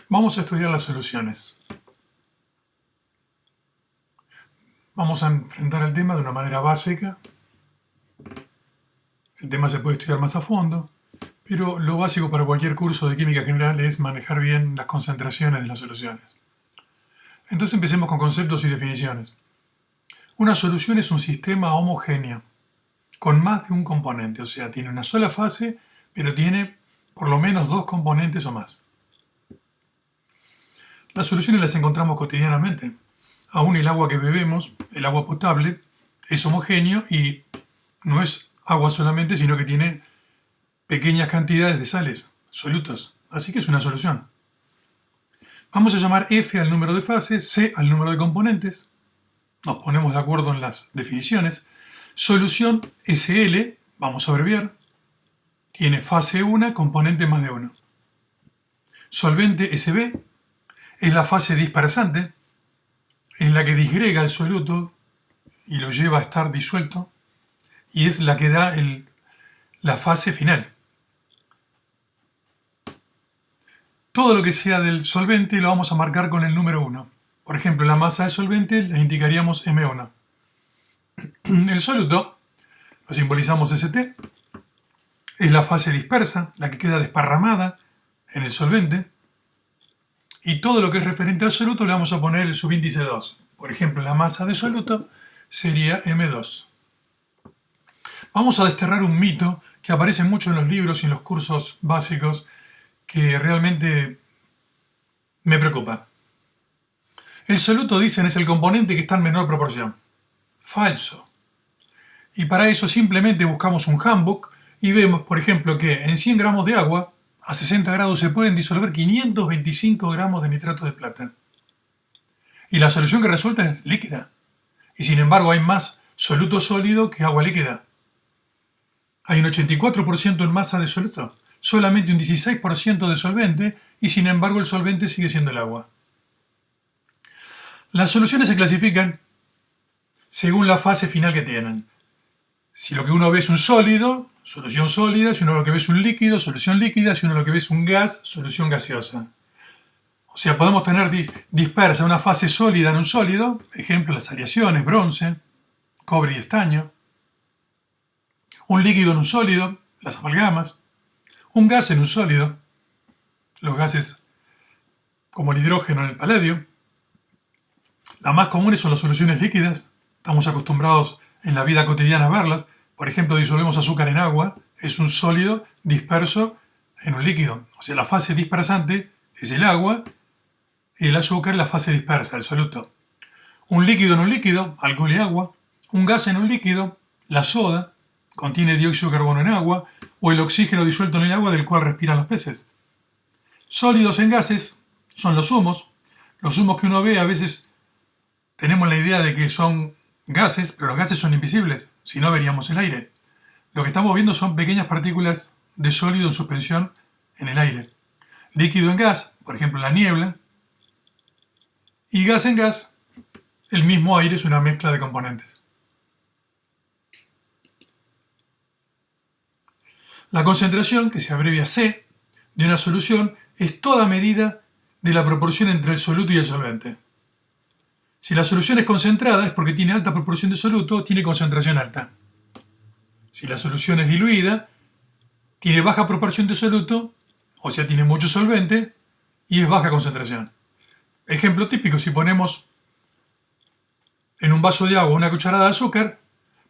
Vamos a estudiar las soluciones. Vamos a enfrentar el tema de una manera básica. El tema se puede estudiar más a fondo, pero lo básico para cualquier curso de química general es manejar bien las concentraciones de las soluciones. Entonces empecemos con conceptos y definiciones. Una solución es un sistema homogéneo, con más de un componente, o sea, tiene una sola fase, pero tiene por lo menos dos componentes o más. Las soluciones las encontramos cotidianamente. Aún el agua que bebemos, el agua potable, es homogéneo y no es agua solamente, sino que tiene pequeñas cantidades de sales, solutos. Así que es una solución. Vamos a llamar F al número de fases, C al número de componentes. Nos ponemos de acuerdo en las definiciones. Solución SL, vamos a abreviar, tiene fase 1, componente más de 1. Solvente SB es la fase dispersante, es la que disgrega el soluto y lo lleva a estar disuelto, y es la que da la fase final. Todo lo que sea del solvente lo vamos a marcar con el número 1. Por ejemplo, la masa del solvente la indicaríamos M1. El soluto lo simbolizamos ST, es la fase dispersa, la que queda desparramada en el solvente, y todo lo que es referente al soluto le vamos a poner el subíndice 2. Por ejemplo, la masa de soluto sería M2. Vamos a desterrar un mito que aparece mucho en los libros y en los cursos básicos que realmente me preocupa. El soluto, dicen, es el componente que está en menor proporción. Falso. Y para eso simplemente buscamos un handbook y vemos, por ejemplo, que en 100 gramos de agua, a 60 grados se pueden disolver 525 gramos de nitrato de plata. Y la solución que resulta es líquida. Y sin embargo hay más soluto sólido que agua líquida. Hay un 84% en masa de soluto, solamente un 16% de solvente, y sin embargo el solvente sigue siendo el agua. Las soluciones se clasifican según la fase final que tienen. Si lo que uno ve es un sólido, solución sólida; si uno lo que ve es un líquido, solución líquida; si uno lo que ve es un gas, solución gaseosa. O sea, podemos tener dispersa una fase sólida en un sólido, ejemplo las aleaciones, bronce, cobre y estaño; un líquido en un sólido, las amalgamas; un gas en un sólido, los gases como el hidrógeno en el paladio. Las más comunes son las soluciones líquidas, estamos acostumbrados en la vida cotidiana a verlas. Por ejemplo, disolvemos azúcar en agua, es un sólido disperso en un líquido. O sea, la fase dispersante es el agua y el azúcar es la fase dispersa, el soluto. Un líquido en un líquido, alcohol y agua; un gas en un líquido, la soda, contiene dióxido de carbono en agua, o el oxígeno disuelto en el agua del cual respiran los peces. Sólidos en gases son los humos. Los humos que uno ve a veces tenemos la idea de que son gases, pero los gases son invisibles, si no veríamos el aire. Lo que estamos viendo son pequeñas partículas de sólido en suspensión en el aire. Líquido en gas, por ejemplo la niebla, y gas en gas, el mismo aire es una mezcla de componentes. La concentración, que se abrevia C, de una solución es toda medida de la proporción entre el soluto y el solvente. Si la solución es concentrada es porque tiene alta proporción de soluto, tiene concentración alta. Si la solución es diluida, tiene baja proporción de soluto, o sea, tiene mucho solvente y es baja concentración. Ejemplo típico: si ponemos en un vaso de agua una cucharada de azúcar,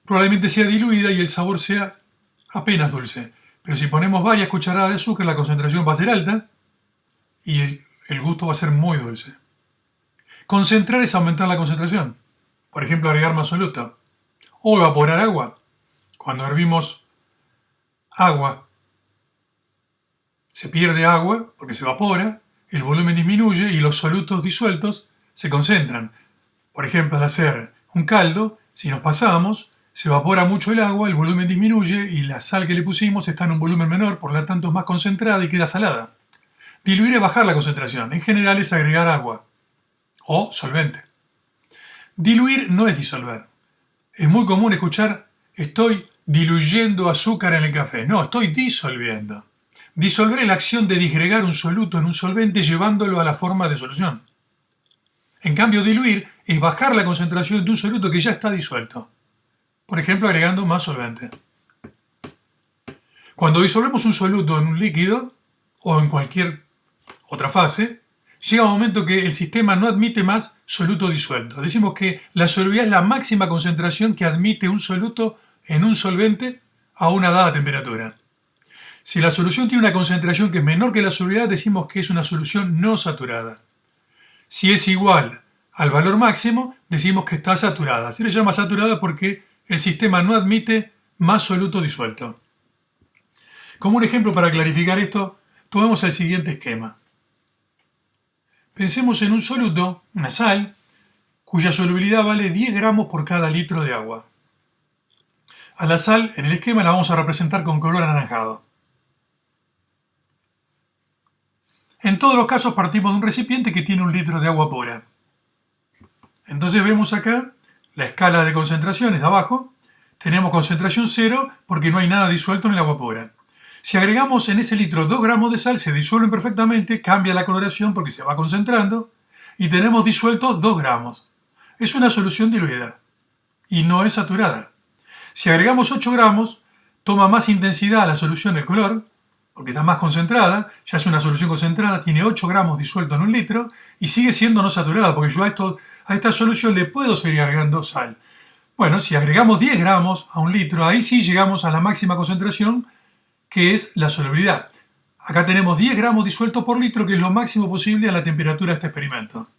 probablemente sea diluida y el sabor sea apenas dulce. Pero si ponemos varias cucharadas de azúcar, la concentración va a ser alta y el gusto va a ser muy dulce. Concentrar es aumentar la concentración. Por ejemplo, agregar más soluto. O evaporar agua. Cuando hervimos agua, se pierde agua porque se evapora, el volumen disminuye y los solutos disueltos se concentran. Por ejemplo, al hacer un caldo, si nos pasamos, se evapora mucho el agua, el volumen disminuye y la sal que le pusimos está en un volumen menor, por lo tanto es más concentrada y queda salada. Diluir es bajar la concentración. En general es agregar agua o solvente. Diluir no es disolver. Es muy común escuchar: estoy diluyendo azúcar en el café. No, estoy disolviendo. Disolver es la acción de disgregar un soluto en un solvente llevándolo a la forma de solución. En cambio, diluir es bajar la concentración de un soluto que ya está disuelto. Por ejemplo, agregando más solvente. Cuando disolvemos un soluto en un líquido o en cualquier otra fase, llega un momento que el sistema no admite más soluto disuelto. Decimos que la solubilidad es la máxima concentración que admite un soluto en un solvente a una dada temperatura. Si la solución tiene una concentración que es menor que la solubilidad, decimos que es una solución no saturada. Si es igual al valor máximo, decimos que está saturada. Se le llama saturada porque el sistema no admite más soluto disuelto. Como un ejemplo para clarificar esto, tomemos el siguiente esquema. Pensemos en un soluto, una sal, cuya solubilidad vale 10 gramos por cada litro de agua. A la sal, en el esquema, la vamos a representar con color anaranjado. En todos los casos partimos de un recipiente que tiene 1 litro de agua pura. Entonces vemos acá la escala de concentraciones abajo. Tenemos concentración 0 porque no hay nada disuelto en el agua pura. Si agregamos en ese litro 2 gramos de sal, se disuelven perfectamente, cambia la coloración porque se va concentrando y tenemos disueltos 2 gramos. Es una solución diluida y no es saturada. Si agregamos 8 gramos, toma más intensidad la solución el color, porque está más concentrada, ya es una solución concentrada, tiene 8 gramos disuelto en 1 litro y sigue siendo no saturada, porque yo a esta solución le puedo seguir agregando sal. Bueno, si agregamos 10 gramos a 1 litro, ahí sí llegamos a la máxima concentración, que es la solubilidad. Acá tenemos 10 gramos disueltos por litro, que es lo máximo posible a la temperatura de este experimento.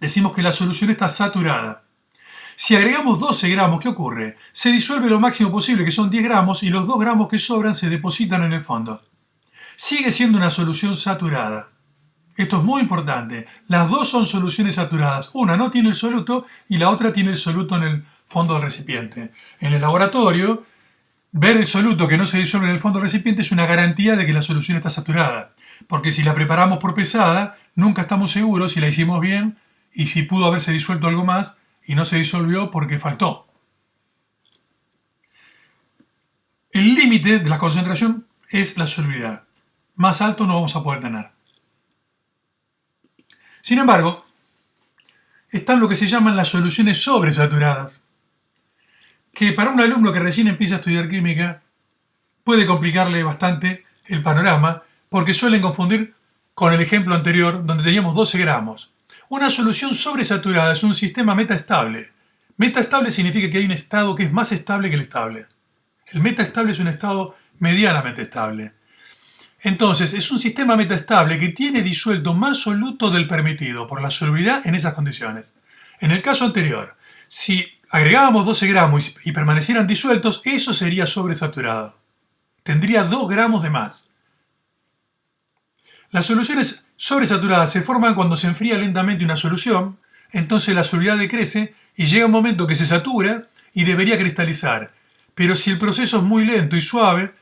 Decimos que la solución está saturada. Si agregamos 12 gramos, ¿qué ocurre? Se disuelve lo máximo posible, que son 10 gramos, y los 2 gramos que sobran se depositan en el fondo. Sigue siendo una solución saturada. Esto es muy importante. Las dos son soluciones saturadas. Una no tiene el soluto y la otra tiene el soluto en el fondo del recipiente. En el laboratorio, ver el soluto que no se disuelve en el fondo del recipiente es una garantía de que la solución está saturada. Porque si la preparamos por pesada, nunca estamos seguros si la hicimos bien y si pudo haberse disuelto algo más y no se disolvió porque faltó. El límite de la concentración es la solubilidad. Más alto no vamos a poder tener. Sin embargo, están lo que se llaman las soluciones sobresaturadas, que para un alumno que recién empieza a estudiar química puede complicarle bastante el panorama porque suelen confundir con el ejemplo anterior donde teníamos 12 gramos. Una solución sobresaturada es un sistema metaestable. Metaestable significa que hay un estado que es más estable que el estable. El metaestable es un estado medianamente estable. Entonces, es un sistema metaestable que tiene disuelto más soluto del permitido por la solubilidad en esas condiciones. En el caso anterior, si agregábamos 12 gramos y permanecieran disueltos, eso sería sobresaturado. Tendría 2 gramos de más. Las soluciones sobresaturadas se forman cuando se enfría lentamente una solución, entonces la solubilidad decrece y llega un momento que se satura y debería cristalizar. Pero si el proceso es muy lento y suave,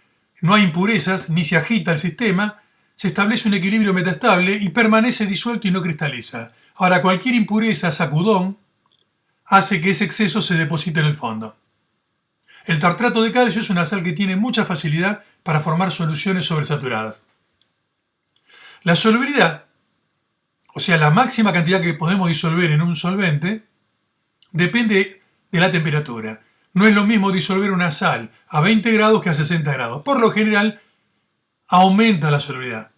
no hay impurezas ni se agita el sistema, se establece un equilibrio metaestable y permanece disuelto y no cristaliza. Ahora, cualquier impureza, sacudón, hace que ese exceso se deposite en el fondo. El tartrato de calcio es una sal que tiene mucha facilidad para formar soluciones sobresaturadas. La solubilidad, o sea, la máxima cantidad que podemos disolver en un solvente, depende de la temperatura. No es lo mismo disolver una sal a 20 grados que a 60 grados. Por lo general, aumenta la solubilidad.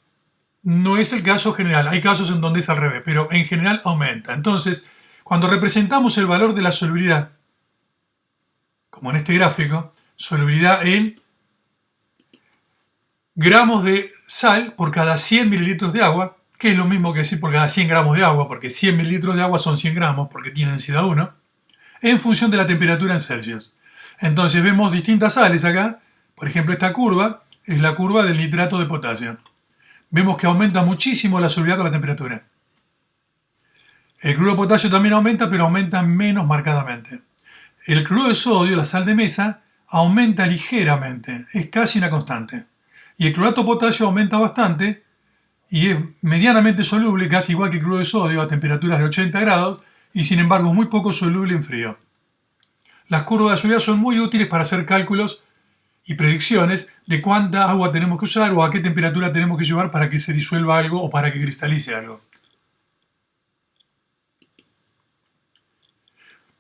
No es el caso general, hay casos en donde es al revés, pero en general aumenta. Entonces, cuando representamos el valor de la solubilidad, como en este gráfico, solubilidad en gramos de sal por cada 100 mililitros de agua, que es lo mismo que decir por cada 100 gramos de agua, porque 100 mililitros de agua son 100 gramos, porque tiene densidad 1, en función de la temperatura en Celsius. Entonces vemos distintas sales acá. Por ejemplo, esta curva es la curva del nitrato de potasio. Vemos que aumenta muchísimo la solubilidad con la temperatura. El cloruro de potasio también aumenta, pero aumenta menos marcadamente. El cloruro de sodio, la sal de mesa, aumenta ligeramente, es casi una constante. Y el clorato de potasio aumenta bastante y es medianamente soluble, casi igual que el cloruro de sodio a temperaturas de 80 grados, y sin embargo es muy poco soluble en frío. Las curvas de solubilidad son muy útiles para hacer cálculos y predicciones de cuánta agua tenemos que usar o a qué temperatura tenemos que llevar para que se disuelva algo o para que cristalice algo.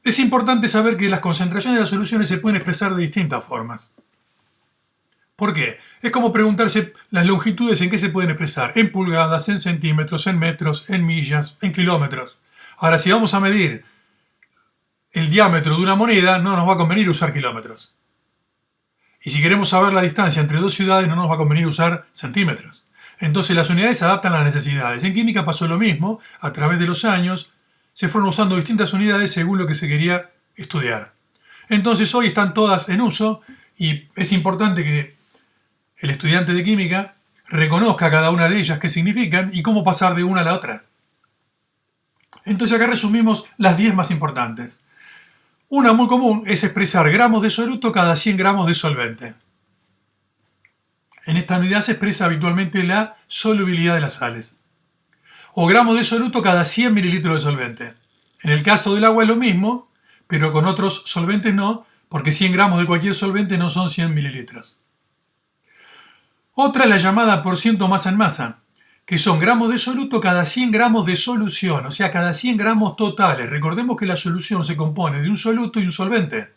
Es importante saber que las concentraciones de las soluciones se pueden expresar de distintas formas. ¿Por qué? Es como preguntarse las longitudes en qué se pueden expresar, en pulgadas, en centímetros, en metros, en millas, en kilómetros. Ahora, si vamos a medir el diámetro de una moneda, no nos va a convenir usar kilómetros. Y si queremos saber la distancia entre dos ciudades, no nos va a convenir usar centímetros. Entonces las unidades se adaptan a las necesidades. En química pasó lo mismo. A través de los años se fueron usando distintas unidades según lo que se quería estudiar. Entonces hoy están todas en uso y es importante que el estudiante de química reconozca cada una de ellas qué significan y cómo pasar de una a la otra. Entonces acá resumimos las 10 más importantes. Una muy común es expresar gramos de soluto cada 100 gramos de solvente. En esta unidad se expresa habitualmente la solubilidad de las sales. O gramos de soluto cada 100 mililitros de solvente. En el caso del agua es lo mismo, pero con otros solventes no, porque 100 gramos de cualquier solvente no son 100 mililitros. Otra es la llamada por ciento masa en masa, que son gramos de soluto cada 100 gramos de solución, o sea, cada 100 gramos totales. Recordemos que la solución se compone de un soluto y un solvente.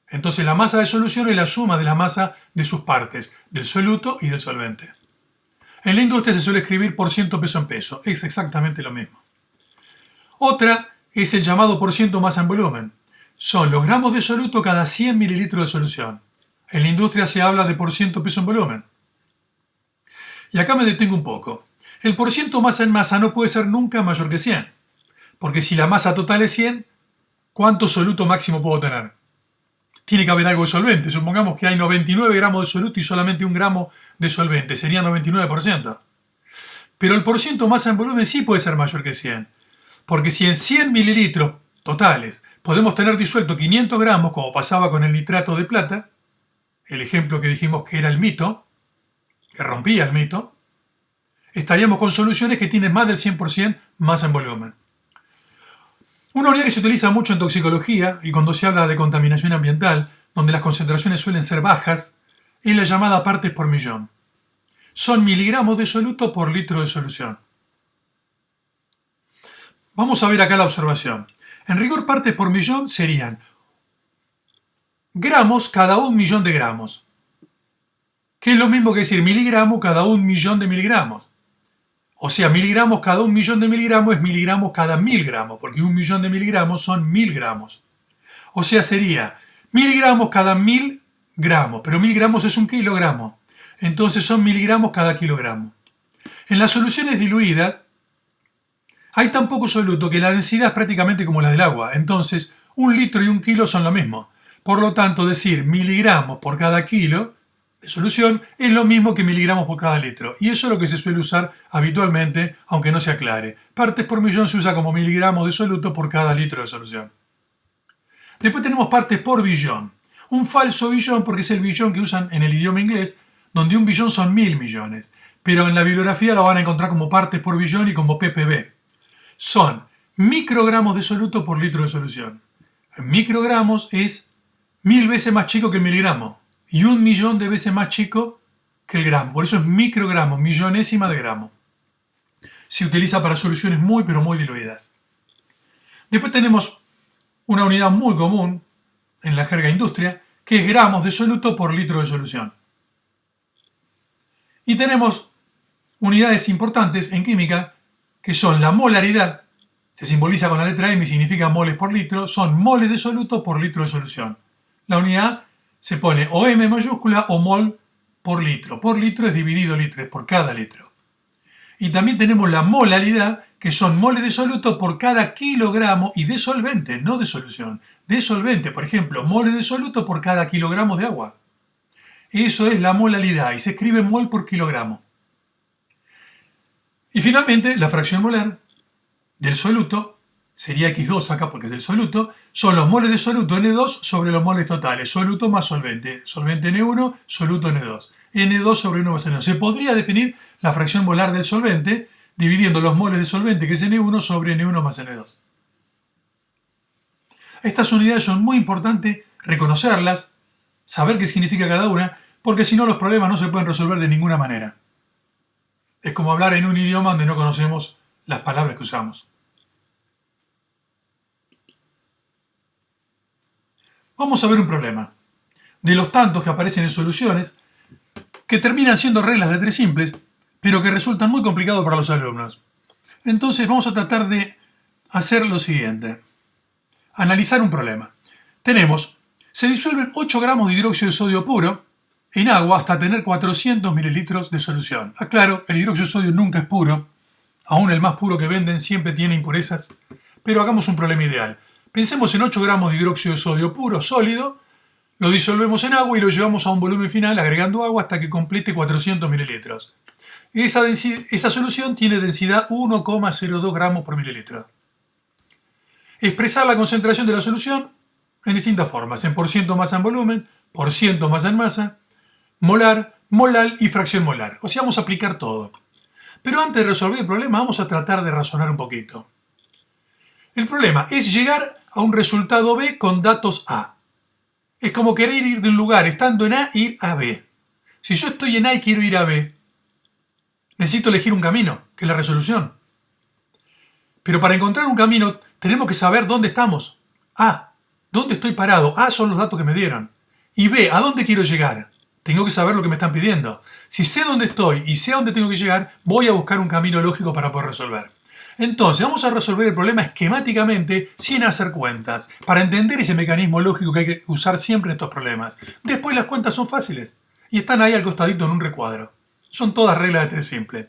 Entonces la masa de solución es la suma de la masa de sus partes, del soluto y del solvente. En la industria se suele escribir por ciento peso en peso, es exactamente lo mismo. Otra es el llamado por ciento masa en volumen. Son los gramos de soluto cada 100 mililitros de solución. En la industria se habla de por ciento peso en volumen. Y acá me detengo un poco. El por ciento masa en masa no puede ser nunca mayor que 100. Porque si la masa total es 100, ¿cuánto soluto máximo puedo tener? Tiene que haber algo de solvente. Supongamos que hay 99 gramos de soluto y solamente 1 gramo de solvente. Sería 99%. Pero el por ciento masa en volumen sí puede ser mayor que 100. Porque si en 100 mililitros totales podemos tener disuelto 500 gramos, como pasaba con el nitrato de plata, el ejemplo que dijimos que era el mito, que rompía el mito, estaríamos con soluciones que tienen más del 100% masa en volumen. Una unidad que se utiliza mucho en toxicología y cuando se habla de contaminación ambiental, donde las concentraciones suelen ser bajas, es la llamada partes por millón. Son miligramos de soluto por litro de solución. Vamos a ver acá la observación. En rigor, partes por millón serían gramos cada 1 millón de gramos, que es lo mismo que decir miligramo cada 1 millón de miligramos. O sea, miligramos cada 1 millón de miligramos es miligramos cada 1000 gramos, porque 1 millón de miligramos son 1000 gramos. O sea, sería miligramos cada 1000 gramos, pero 1000 gramos es 1 kilogramo. Entonces son miligramos cada kilogramo. En las soluciones diluidas hay tan poco soluto que la densidad es prácticamente como la del agua. Entonces, 1 litro y 1 kilo son lo mismo. Por lo tanto, decir miligramos por cada kilo de solución es lo mismo que miligramos por cada litro. Y eso es lo que se suele usar habitualmente, aunque no se aclare. Partes por millón se usa como miligramos de soluto por cada litro de solución. Después tenemos partes por billón. Un falso billón porque es el billón que usan en el idioma inglés, donde un billón son 1000 millones. Pero en la bibliografía lo van a encontrar como partes por billón y como ppb. Son microgramos de soluto por litro de solución. En microgramos es 1000 veces más chico que el miligramo. Y 1 millón de veces más chico que el gramo. Por eso es microgramo, millonésima de gramo. Se utiliza para soluciones muy pero muy diluidas. Después tenemos una unidad muy común en la jerga industria, que es gramos de soluto por litro de solución. Y tenemos unidades importantes en química, que son la molaridad, se simboliza con la letra M y significa moles por litro, son moles de soluto por litro de solución. La unidad se pone o M mayúscula o mol por litro. Por litro es dividido litro, es por cada litro. Y también tenemos la molaridad, que son moles de soluto por cada kilogramo y de solvente, no de solución. De solvente, por ejemplo, moles de soluto por cada kilogramo de agua. Eso es la molaridad y se escribe mol por kilogramo. Y finalmente, la fracción molar del soluto, sería X2 acá porque es del soluto, son los moles de soluto N2 sobre los moles totales, soluto más solvente, solvente N1, soluto N2, N2 sobre 1 más N2. Se podría definir la fracción molar del solvente dividiendo los moles de solvente, que es N1, sobre N1 más N2. Estas unidades son muy importantes reconocerlas saber qué significa cada una, porque si no los problemas no se pueden resolver de ninguna manera. Es como hablar en un idioma donde no conocemos las palabras que usamos. Vamos a ver un problema. De los tantos que aparecen en soluciones, que terminan siendo reglas de tres simples, pero que resultan muy complicados para los alumnos. Entonces vamos a tratar de hacer lo siguiente. Analizar un problema. Se disuelven 8 gramos de hidróxido de sodio puro en agua hasta tener 400 mililitros de solución. Aclaro, el hidróxido de sodio nunca es puro, aún el más puro que venden siempre tiene impurezas, pero hagamos un problema ideal. Pensemos en 8 gramos de hidróxido de sodio puro, sólido, lo disolvemos en agua y lo llevamos a un volumen final agregando agua hasta que complete 400 mililitros. Esa solución tiene densidad 1,02 gramos por mililitro. Expresar la concentración de la solución en distintas formas, en porciento masa en volumen, porciento masa en masa, molar, molal y fracción molar. O sea, vamos a aplicar todo. Pero antes de resolver el problema vamos a tratar de razonar un poquito. El problema es llegar a un resultado B con datos A. Es como querer ir de un lugar estando en A, ir a B. Si yo estoy en A y quiero ir a B, necesito elegir un camino, que es la resolución. Pero para encontrar un camino tenemos que saber dónde estamos. A, dónde estoy parado. A son los datos que me dieron. Y B, ¿a dónde quiero llegar? Tengo que saber lo que me están pidiendo. Si sé dónde estoy y sé a dónde tengo que llegar, voy a buscar un camino lógico para poder resolver. Entonces, vamos a resolver el problema esquemáticamente sin hacer cuentas, para entender ese mecanismo lógico que hay que usar siempre en estos problemas. Después las cuentas son fáciles y están ahí al costadito en un recuadro. Son todas reglas de tres simples.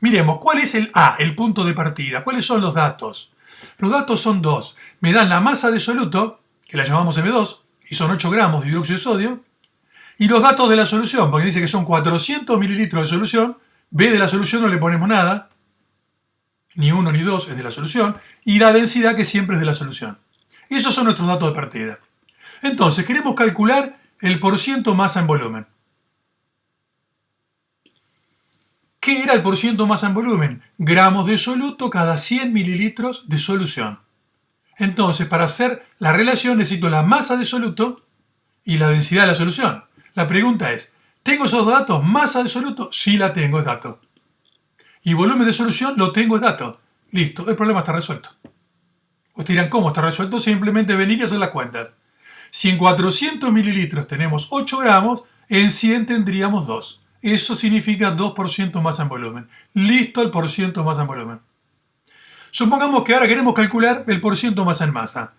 Miremos, ¿cuál es el A, el punto de partida? ¿Cuáles son los datos? Los datos son dos. Me dan la masa de soluto, que la llamamos M2, y son 8 gramos de hidróxido de sodio, y los datos de la solución, porque dice que son 400 mililitros de solución, B de la solución no le ponemos nada, ni 1 ni 2 es de la solución, y la densidad que siempre es de la solución. Esos son nuestros datos de partida. Entonces, queremos calcular el porciento masa en volumen. ¿Qué era el porciento masa en volumen? Gramos de soluto cada 100 mililitros de solución. Entonces, para hacer la relación necesito la masa de soluto y la densidad de la solución. La pregunta es, ¿tengo esos datos? ¿Masa de soluto? Sí la tengo, es dato. Y volumen de solución lo tengo, es dato. Listo, el problema está resuelto. Ustedes dirán, ¿cómo está resuelto? Simplemente venir y hacer las cuentas. Si en 400 mililitros tenemos 8 gramos, en 100 tendríamos 2. Eso significa 2% masa en volumen. Listo el porciento masa en volumen. Supongamos que ahora queremos calcular el porciento masa en masa.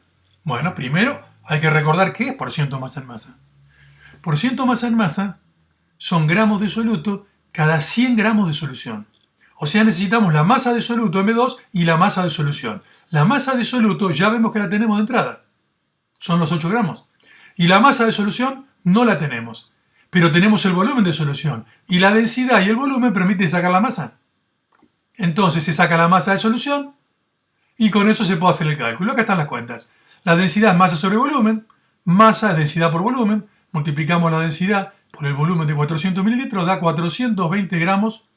Bueno, primero hay que recordar qué es porciento masa en masa. Porciento masa en masa son gramos de soluto cada 100 gramos de solución. O sea, necesitamos la masa de soluto M2 y la masa de solución. La masa de soluto ya vemos que la tenemos de entrada. Son los 8 gramos. Y la masa de solución no la tenemos. Pero tenemos el volumen de solución. Y la densidad y el volumen permiten sacar la masa. Entonces se saca la masa de solución y con eso se puede hacer el cálculo. Acá están las cuentas. La densidad es masa sobre volumen. Masa es densidad por volumen. Multiplicamos la densidad por el volumen de 400 mililitros. Da 420 gramos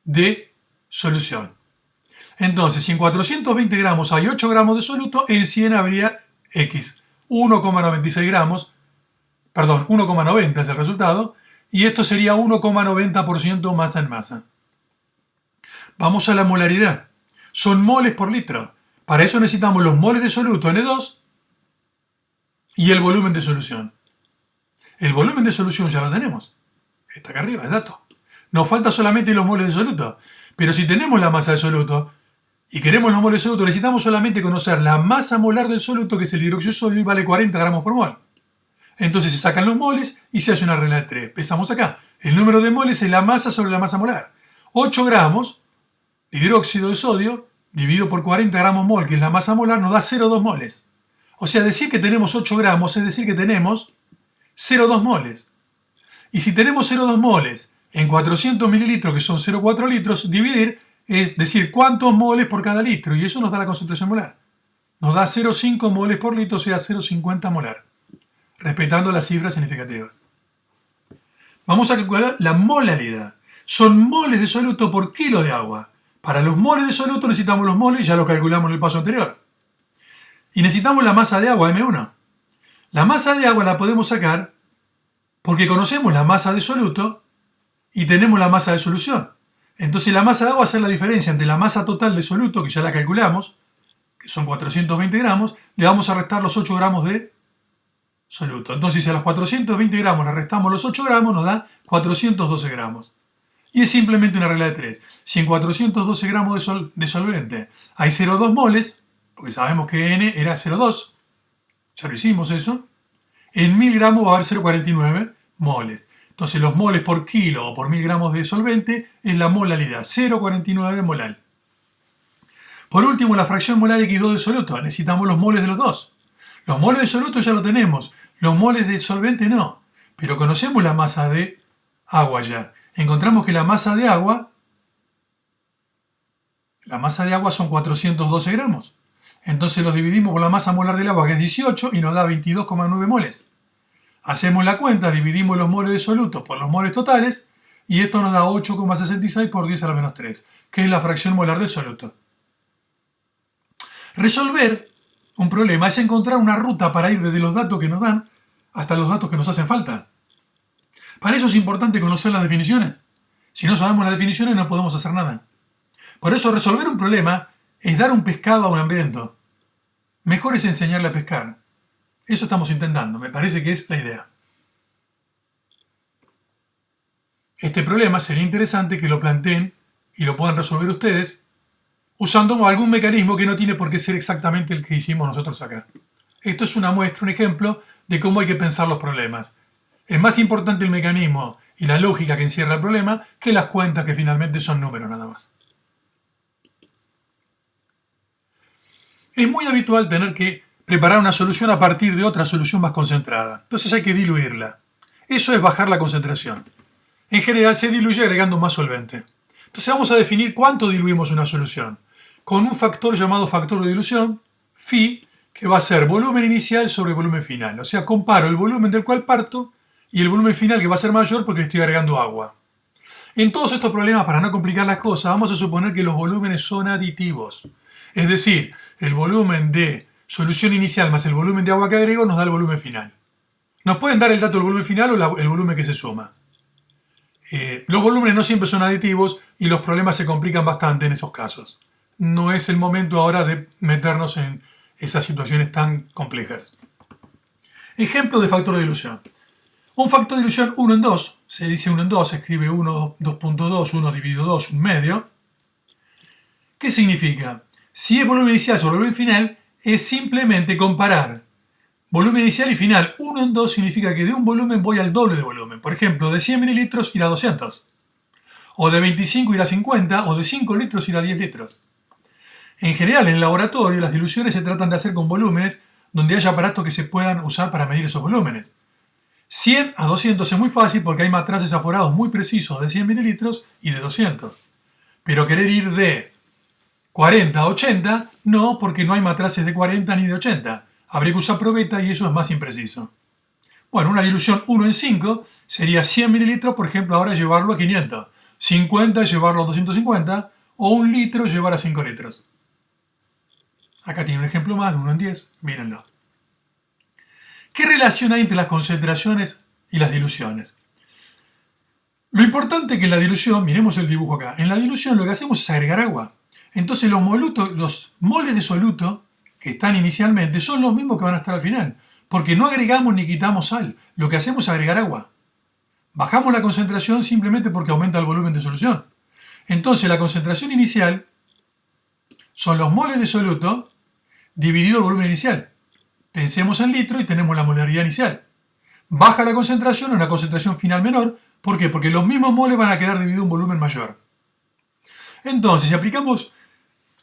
de solución. Entonces, si en 420 gramos hay 8 gramos de soluto, en 100 habría X. 1,96 gramos. Perdón, 1,90 es el resultado. Y esto sería 1,90% masa en masa. Vamos a la molaridad. Son moles por litro. Para eso necesitamos los moles de soluto N2 y el volumen de solución. El volumen de solución ya lo tenemos. Está acá arriba, es dato. Nos falta solamente los moles de soluto. Pero si tenemos la masa de soluto y queremos los moles de soluto, necesitamos solamente conocer la masa molar del soluto, que es el hidróxido de sodio, y vale 40 gramos por mol. Entonces se sacan los moles y se hace una regla de 3. Empezamos acá. El número de moles es la masa sobre la masa molar. 8 gramos de hidróxido de sodio dividido por 40 gramos mol, que es la masa molar, nos da 0,2 moles. O sea, decir que tenemos 8 gramos es decir que tenemos 0,2 moles. Y si tenemos 0,2 moles en 400 mililitros, que son 0,4 litros, dividir es decir cuántos moles por cada litro. Y eso nos da la concentración molar. Nos da 0,5 moles por litro, o sea 0,50 molar. Respetando las cifras significativas. Vamos a calcular la molaridad. Son moles de soluto por kilo de agua. Para los moles de soluto necesitamos los moles, ya lo calculamos en el paso anterior. Y necesitamos la masa de agua, M1. La masa de agua la podemos sacar Porque conocemos la masa de soluto y tenemos la masa de solución. Entonces la masa de agua va a ser la diferencia entre la masa total de soluto, que ya la calculamos, que son 420 gramos, le vamos a restar los 8 gramos de soluto. Entonces si a los 420 gramos le restamos los 8 gramos, nos da 412 gramos. Y es simplemente una regla de 3. Si en 412 gramos de solvente hay 0,2 moles, porque sabemos que N era 0,2, ya lo hicimos eso, en 1000 gramos va a haber 0,49 moles. Entonces los moles por kilo o por 1000 gramos de solvente es la molaridad, 0,49 molal. Por último, la fracción molar X2 de soluto. Necesitamos los moles de los dos. Los moles de soluto ya lo tenemos, los moles de solvente no. Pero conocemos la masa de agua ya. Encontramos que la masa de agua son 412 gramos. Entonces los dividimos por la masa molar del agua, que es 18, y nos da 22,9 moles. Hacemos la cuenta, dividimos los moles de soluto por los moles totales, y esto nos da 8,66 por 10 a la menos 3, que es la fracción molar del soluto. Resolver un problema es encontrar una ruta para ir desde los datos que nos dan hasta los datos que nos hacen falta. Para eso es importante conocer las definiciones. Si no sabemos las definiciones no podemos hacer nada. Por eso resolver un problema es dar un pescado a un hambriento. Mejor es enseñarle a pescar. Eso estamos intentando, me parece que es la idea. Este problema sería interesante que lo planteen y lo puedan resolver ustedes usando algún mecanismo que no tiene por qué ser exactamente el que hicimos nosotros acá. Esto es una muestra, un ejemplo de cómo hay que pensar los problemas. Es más importante el mecanismo y la lógica que encierra el problema que las cuentas que finalmente son números nada más. Es muy habitual tener que preparar una solución a partir de otra solución más concentrada. Entonces hay que diluirla. Eso es bajar la concentración. En general se diluye agregando más solvente. Entonces vamos a definir cuánto diluimos una solución con un factor llamado factor de dilución, phi, que va a ser volumen inicial sobre volumen final. O sea, comparo el volumen del cual parto y el volumen final, que va a ser mayor porque estoy agregando agua. En todos estos problemas, para no complicar las cosas, vamos a suponer que los volúmenes son aditivos. Es decir, el volumen de solución inicial más el volumen de agua que agrego nos da el volumen final. Nos pueden dar el dato del volumen final o el volumen que se suma. Los volúmenes no siempre son aditivos y los problemas se complican bastante en esos casos. No es el momento ahora de meternos en esas situaciones tan complejas. Ejemplo de factor de dilución. Un factor de dilución 1 en 2, se dice 1 en 2, se escribe 1, 2.2, 1 dividido 2, un medio. ¿Qué significa? Si es volumen inicial sobre volumen final, es simplemente comparar volumen inicial y final. 1 en 2 significa que de un volumen voy al doble de volumen. Por ejemplo, de 100 mililitros ir a 200. O de 25 ir a 50, o de 5 litros ir a 10 litros. En general, en el laboratorio, las diluciones se tratan de hacer con volúmenes donde haya aparatos que se puedan usar para medir esos volúmenes. 100 a 200 es muy fácil porque hay matraces aforados muy precisos de 100 mililitros y de 200. Pero querer ir de 40 a 80, no, porque no hay matraces de 40 ni de 80. Habría que usar probeta y eso es más impreciso. Bueno, una dilución 1 en 5 sería 100 mililitros, por ejemplo, ahora llevarlo a 500. 50 llevarlo a 250 o 1 litro llevar a 5 litros. Acá tiene un ejemplo más de 1 en 10, mírenlo. ¿Qué relación hay entre las concentraciones y las diluciones? Lo importante es que en la dilución, miremos el dibujo acá, en la dilución lo que hacemos es agregar agua. Entonces los moles de soluto que están inicialmente son los mismos que van a estar al final, porque no agregamos ni quitamos sal, lo que hacemos es agregar agua. Bajamos la concentración simplemente porque aumenta el volumen de solución. Entonces la concentración inicial son los moles de soluto dividido el volumen inicial. Pensemos en litro y tenemos la molaridad inicial. Baja la concentración a una concentración final menor. ¿Por qué? Porque los mismos moles van a quedar dividido un volumen mayor. Entonces, si aplicamos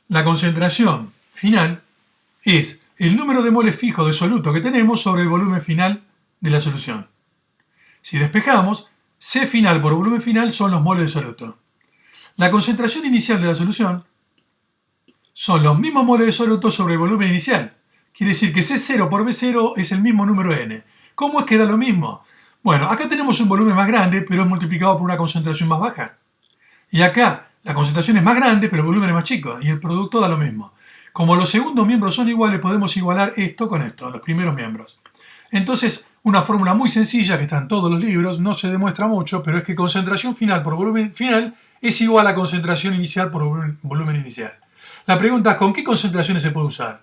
la concentración final, es el número de moles fijo de soluto que tenemos sobre el volumen final de la solución. Si despejamos, C final por volumen final son los moles de soluto. La concentración inicial de la solución son los mismos moles de soluto sobre el volumen inicial. Quiere decir que C0 por B0 es el mismo número n. ¿Cómo es que da lo mismo? Bueno, acá tenemos un volumen más grande, pero es multiplicado por una concentración más baja. Y acá la concentración es más grande, pero el volumen es más chico, y el producto da lo mismo. Como los segundos miembros son iguales, podemos igualar esto con esto, los primeros miembros. Entonces, Una fórmula muy sencilla que está en todos los libros, no se demuestra mucho, pero es que concentración final por volumen final es igual a concentración inicial por volumen inicial. La pregunta es, ¿con qué concentraciones se puede usar?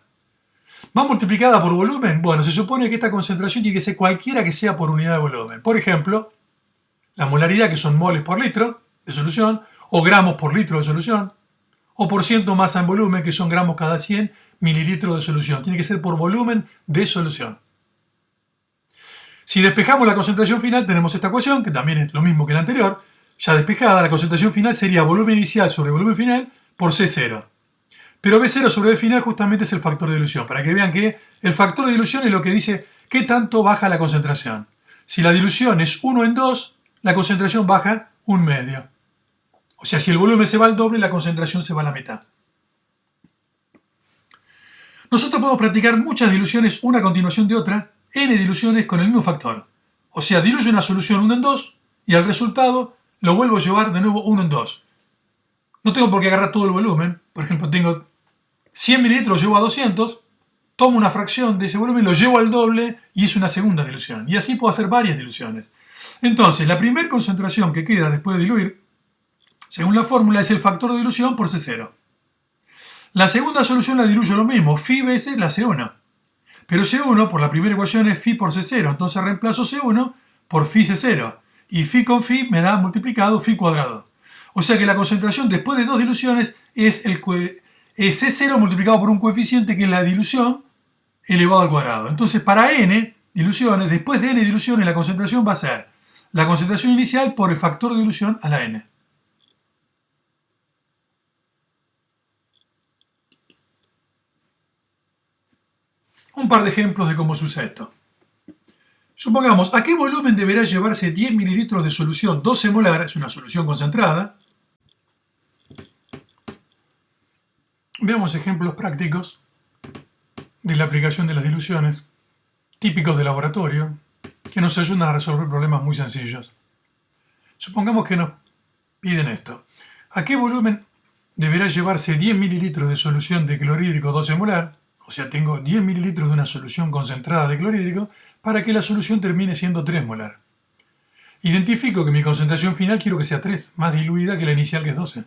¿Va multiplicada por volumen? Bueno, se supone que esta concentración tiene que ser cualquiera que sea por unidad de volumen. Por ejemplo, la molaridad, que son moles por litro de solución, o gramos por litro de solución, o por ciento masa en volumen, que son gramos cada 100 mililitros de solución. Tiene que ser por volumen de solución. Si despejamos la concentración final, tenemos esta ecuación, que también es lo mismo que la anterior. Ya despejada, la concentración final sería volumen inicial sobre volumen final por C0. Pero B0 sobre B final justamente es el factor de dilución, para que vean que el factor de dilución es lo que dice qué tanto baja la concentración. Si la dilución es 1 en 2, la concentración baja 1/2. O sea, si el volumen se va al doble, la concentración se va a la mitad. Nosotros podemos practicar muchas diluciones una a continuación de otra, n diluciones con el mismo factor. O sea, diluyo una solución 1 en 2 y al resultado lo vuelvo a llevar de nuevo 1 en 2. No tengo por qué agarrar todo el volumen. Por ejemplo, tengo 100 mililitros, lo llevo a 200, tomo una fracción de ese volumen, lo llevo al doble y es una segunda dilución. Y así puedo hacer varias diluciones. Entonces, la primera concentración que queda después de diluir, según la fórmula, es el factor de dilución por C0. La segunda solución la diluyo lo mismo, phi veces la C1. Pero C1 por la primera ecuación es phi por C0, entonces reemplazo C1 por phi C0. Y phi con phi me da multiplicado phi cuadrado. O sea que la concentración después de dos diluciones es C0 multiplicado por un coeficiente que es la dilución elevado al cuadrado. Entonces para n diluciones, después de n diluciones, la concentración va a ser la concentración inicial por el factor de dilución a la n. Un par de ejemplos de cómo se usa esto. Supongamos, ¿a qué volumen deberá llevarse 10 mililitros de solución 12 molar? Es una solución concentrada. Veamos ejemplos prácticos de la aplicación de las diluciones, típicos de laboratorio, que nos ayudan a resolver problemas muy sencillos. Supongamos que nos piden esto. ¿A qué volumen deberá llevarse 10 mililitros de solución de clorhídrico 12 molar? O sea, tengo 10 mililitros de una solución concentrada de clorhídrico para que la solución termine siendo 3 molar. Identifico que mi concentración final quiero que sea 3, más diluida que la inicial que es 12.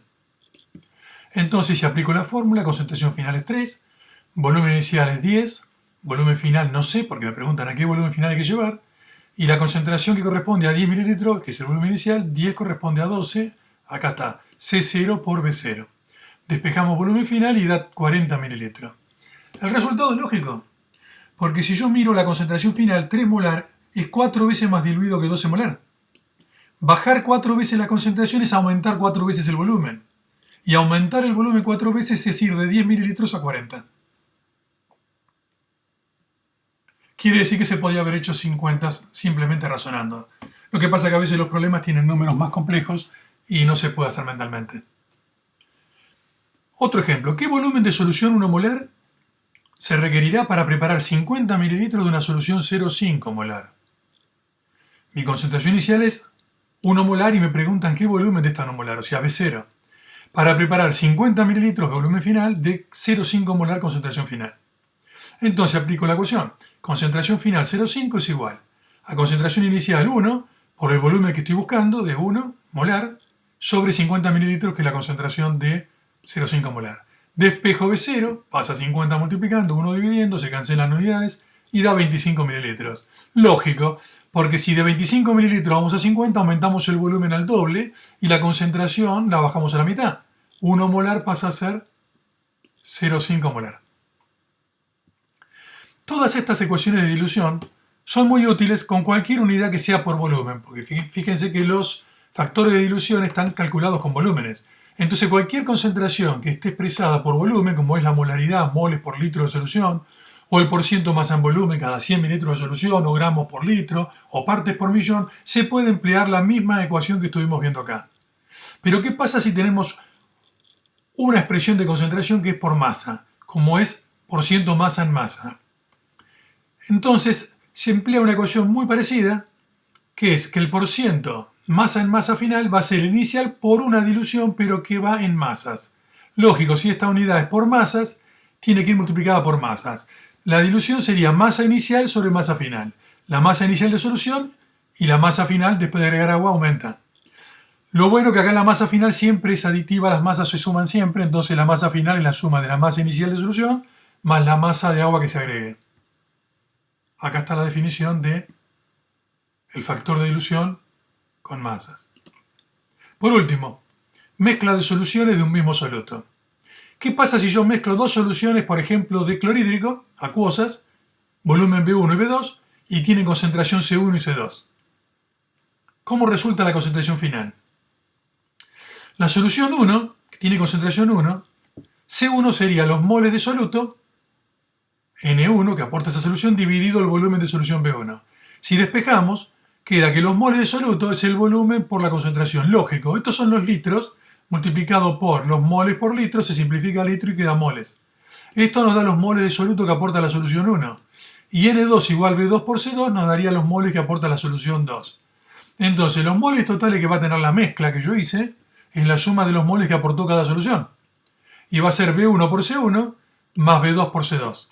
Entonces, si aplico la fórmula, concentración final es 3, volumen inicial es 10, volumen final no sé porque me preguntan a qué volumen final hay que llevar, y la concentración que corresponde a 10 mililitros, que es el volumen inicial, 10 corresponde a 12, acá está, C0 por B0. Despejamos volumen final y da 40 mililitros. El resultado es lógico, porque si yo miro la concentración final, 3 molar es 4 veces más diluido que 12 molar. Bajar 4 veces la concentración es aumentar 4 veces el volumen. Y aumentar el volumen 4 veces es ir de 10 mililitros a 40. Quiere decir que se podía haber hecho 50 simplemente razonando. Lo que pasa es que a veces los problemas tienen números más complejos y no se puede hacer mentalmente. Otro ejemplo, ¿qué volumen de solución 1 molar se requerirá para preparar 50 mililitros de una solución 0,5 molar? Mi concentración inicial es 1 molar y me preguntan qué volumen de esta 1 molar, o sea, B0. Para preparar 50 mililitros de volumen final de 0,5 molar concentración final. Entonces aplico la ecuación. Concentración final 0,5 es igual a concentración inicial 1 por el volumen que estoy buscando de 1 molar sobre 50 mililitros, que es la concentración de 0,5 molar. Despejo B0, pasa 50 multiplicando, 1 dividiendo, se cancelan unidades y da 25 mililitros. Lógico, porque si de 25 mililitros vamos a 50, aumentamos el volumen al doble y la concentración la bajamos a la mitad. 1 molar pasa a ser 0,5 molar. Todas estas ecuaciones de dilución son muy útiles con cualquier unidad que sea por volumen, porque fíjense que los factores de dilución están calculados con volúmenes. Entonces cualquier concentración que esté expresada por volumen, como es la molaridad, moles por litro de solución, o el porciento masa en volumen cada 100 mililitros de solución, o gramos por litro, o partes por millón, se puede emplear la misma ecuación que estuvimos viendo acá. Pero ¿qué pasa si tenemos una expresión de concentración que es por masa, como es porciento masa en masa? Entonces se emplea una ecuación muy parecida, que es que el porciento masa en masa final va a ser el inicial por una dilución, pero que va en masas. Lógico, si esta unidad es por masas, tiene que ir multiplicada por masas. La dilución sería masa inicial sobre masa final. la masa inicial de solución y la masa final después de agregar agua aumenta. Lo bueno que acá la masa final siempre es aditiva, las masas se suman siempre, entonces la masa final es la suma de la masa inicial de solución más la masa de agua que se agregue. Acá está la definición de el factor de dilución con masas. Por último, mezcla de soluciones de un mismo soluto. ¿Qué pasa si yo mezclo dos soluciones, por ejemplo, de clorhídrico, acuosas, volumen B1 y B2, y tienen concentración C1 y C2? ¿Cómo resulta la concentración final? La solución 1, que tiene concentración 1, C1 sería los moles de soluto, N1, que aporta esa solución, dividido el volumen de solución B1. Si despejamos, queda que los moles de soluto es el volumen por la concentración. Lógico, estos son los litros, multiplicado por los moles por litro, se simplifica litro y queda moles. Esto nos da los moles de soluto que aporta la solución 1. Y N2 igual B2 por C2 nos daría los moles que aporta la solución 2. Entonces, los moles totales que va a tener la mezcla que yo hice es la suma de los moles que aportó cada solución. Y va a ser B1 por C1 más B2 por C2.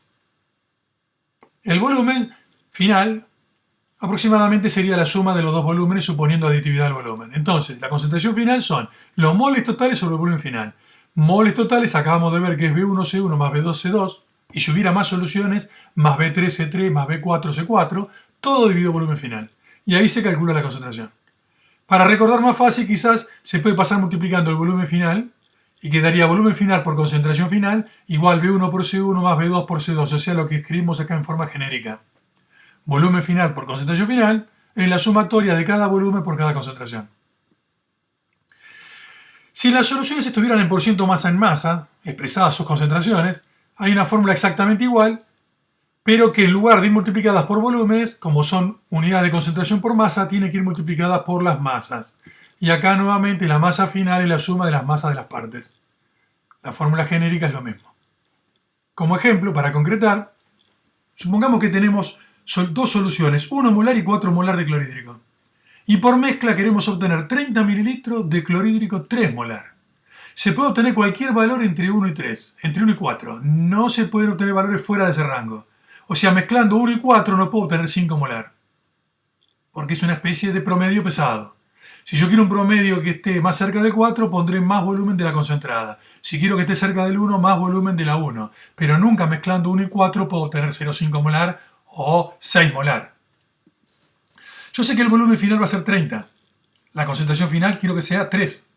El volumen final aproximadamente sería la suma de los dos volúmenes suponiendo aditividad del volumen. Entonces, la concentración final son los moles totales sobre el volumen final. Moles totales acabamos de ver que es B1C1 más B2C2, y si hubiera más soluciones, más B3C3 más B4C4, todo dividido volumen final. Y ahí se calcula la concentración. Para recordar más fácil, quizás se puede pasar multiplicando el volumen final, y quedaría volumen final por concentración final igual B1 por C1 más B2 por C2, o sea, lo que escribimos acá en forma genérica. Volumen final por concentración final es la sumatoria de cada volumen por cada concentración. Si las soluciones estuvieran en porciento masa en masa, expresadas sus concentraciones, hay una fórmula exactamente igual, pero que en lugar de ir multiplicadas por volúmenes, como son unidades de concentración por masa, tienen que ir multiplicadas por las masas. Y acá nuevamente la masa final es la suma de las masas de las partes. La fórmula genérica es lo mismo. Como ejemplo, para concretar, supongamos que tenemos dos soluciones, 1 molar y 4 molar de clorhídrico. Y por mezcla queremos obtener 30 mililitros de clorhídrico 3 molar. Se puede obtener cualquier valor entre 1 y 3, entre 1 y 4. No se pueden obtener valores fuera de ese rango. O sea, mezclando 1 y 4 no puedo obtener 5 molar. Porque es una especie de promedio pesado. Si yo quiero un promedio que esté más cerca del 4, pondré más volumen de la concentrada. Si quiero que esté cerca del 1, más volumen de la 1. Pero nunca mezclando 1 y 4 puedo obtener 0,5 molar o 6 molar. Yo sé que el volumen final va a ser 30. La concentración final quiero que sea 3.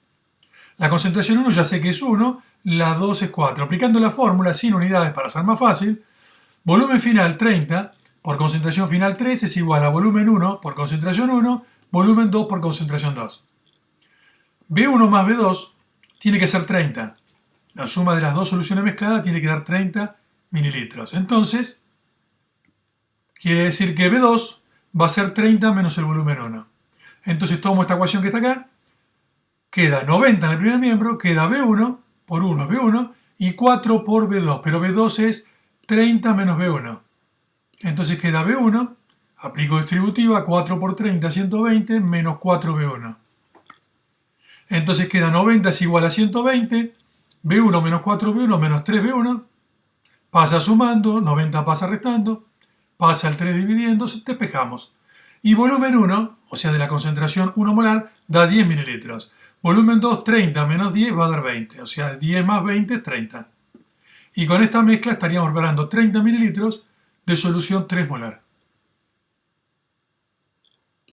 La concentración 1 ya sé que es 1, la 2 es 4. Aplicando la fórmula sin unidades para ser más fácil, volumen final 30 por concentración final 3 es igual a volumen 1 por concentración 1, volumen 2 por concentración 2. B1 más B2 tiene que ser 30. La suma de las dos soluciones mezcladas tiene que dar 30 mililitros. Entonces, quiere decir que B2 va a ser 30 menos el volumen 1. Entonces tomo esta ecuación que está acá, queda 90 en el primer miembro, queda B1 por 1 es B1 y 4 por B2, pero B2 es 30 menos B1. Entonces queda B1, aplico distributiva, 4 por 30, 120, menos 4B1. Entonces queda 90 es igual a 120, B1 menos 4B1 menos 3B1, pasa sumando, 90 pasa restando, pasa el 3 dividiendo, despejamos. Y volumen 1, o sea de la concentración 1 molar, da 10 mililitros. Volumen 2, 30 menos 10 va a dar 20, o sea 10 más 20 es 30. Y con esta mezcla estaríamos preparando 30 mililitros de solución 3 molar.